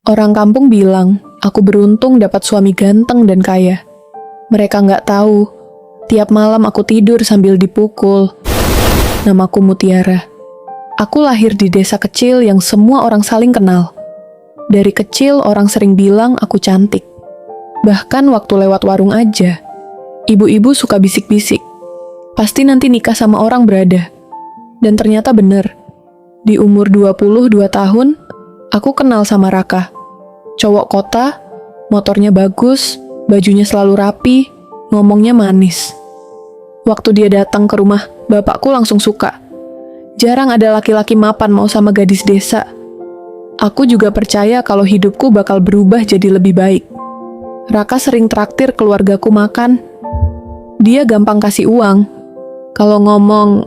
Orang kampung bilang, aku beruntung dapat suami ganteng dan kaya. Mereka nggak tahu, tiap malam aku tidur sambil dipukul. Namaku Mutiara. Aku lahir di desa kecil yang semua orang saling kenal. Dari kecil orang sering bilang aku cantik. Bahkan waktu lewat warung aja, ibu-ibu suka bisik-bisik. Pasti nanti nikah sama orang berada. Dan ternyata bener. Di umur 22 tahun, aku kenal sama Raka. Cowok kota, motornya bagus, bajunya selalu rapi, ngomongnya manis. Waktu dia datang ke rumah, bapakku langsung suka. Jarang ada laki-laki mapan mau sama gadis desa. Aku juga percaya kalau hidupku bakal berubah jadi lebih baik. Raka sering traktir keluargaku makan. Dia gampang kasih uang. Kalau ngomong,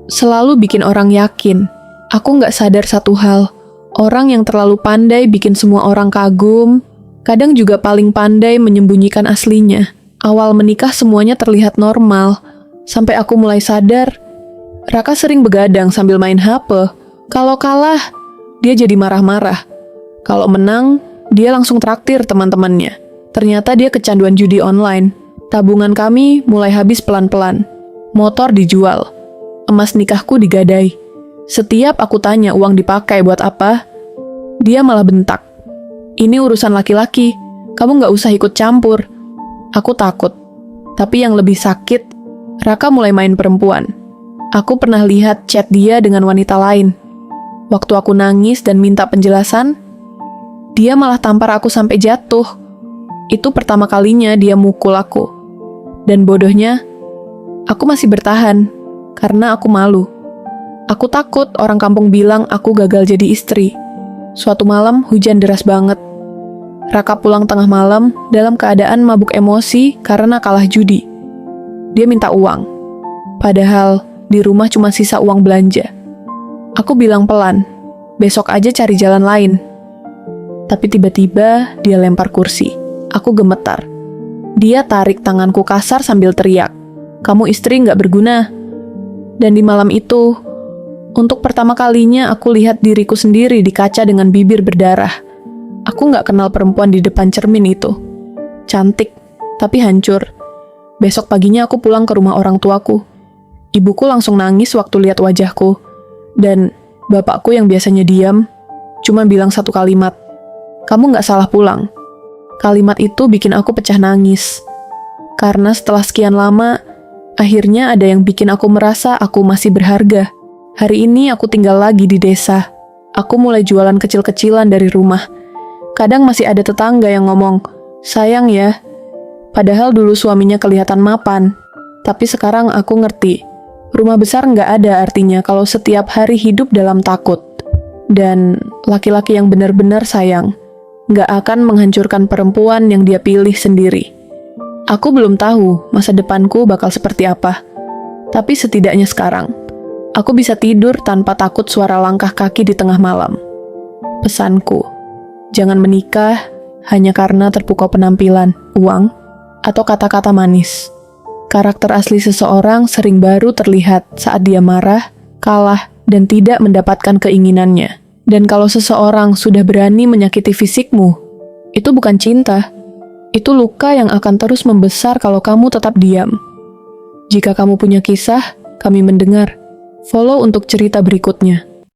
selalu bikin orang yakin. Aku nggak sadar satu hal. Orang yang terlalu pandai bikin semua orang kagum, kadang juga paling pandai menyembunyikan aslinya. Awal menikah semuanya terlihat normal, sampai aku mulai sadar, Raka sering begadang sambil main HP. Kalau kalah, dia jadi marah-marah. Kalau menang, dia langsung traktir teman-temannya. Ternyata dia kecanduan judi online. Tabungan kami mulai habis pelan-pelan. Motor dijual. Emas nikahku digadai. Setiap aku tanya uang dipakai buat apa, dia malah bentak. Ini urusan laki-laki, kamu nggak usah ikut campur. Aku takut. Tapi yang lebih sakit, Raka mulai main perempuan. Aku pernah lihat chat dia dengan wanita lain. Waktu aku nangis dan minta penjelasan, dia malah tampar aku sampai jatuh. Itu pertama kalinya dia mukul aku. Dan bodohnya, aku masih bertahan, karena aku malu. Aku takut orang kampung bilang aku gagal jadi istri. Suatu malam hujan deras banget. Raka pulang tengah malam dalam keadaan mabuk emosi karena kalah judi. Dia minta uang. Padahal di rumah cuma sisa uang belanja. Aku bilang pelan, besok aja cari jalan lain. Tapi tiba-tiba dia lempar kursi. Aku gemetar. Dia tarik tanganku kasar sambil teriak, "Kamu istri nggak berguna." Dan di malam itu, untuk pertama kalinya aku lihat diriku sendiri di kaca dengan bibir berdarah. Aku nggak kenal perempuan di depan cermin itu. Cantik, tapi hancur. Besok paginya aku pulang ke rumah orang tuaku. Ibuku langsung nangis waktu lihat wajahku. Dan bapakku yang biasanya diam, cuma bilang satu kalimat, "Kamu nggak salah pulang." Kalimat itu bikin aku pecah nangis. Karena setelah sekian lama, akhirnya ada yang bikin aku merasa aku masih berharga. Hari ini aku tinggal lagi di desa. Aku mulai jualan kecil-kecilan dari rumah. Kadang masih ada tetangga yang ngomong, "Sayang ya." Padahal dulu suaminya kelihatan mapan. Tapi sekarang aku ngerti, rumah besar nggak ada artinya kalau setiap hari hidup dalam takut. Dan laki-laki yang benar-benar sayang nggak akan menghancurkan perempuan yang dia pilih sendiri. Aku belum tahu masa depanku bakal seperti apa. Tapi setidaknya sekarang, aku bisa tidur tanpa takut suara langkah kaki di tengah malam. Pesanku, jangan menikah hanya karena terpukau penampilan, uang, atau kata-kata manis. Karakter asli seseorang sering baru terlihat saat dia marah, kalah, dan tidak mendapatkan keinginannya. Dan kalau seseorang sudah berani menyakiti fisikmu, itu bukan cinta. Itu luka yang akan terus membesar kalau kamu tetap diam. Jika kamu punya kisah, kami mendengar. Follow untuk cerita berikutnya.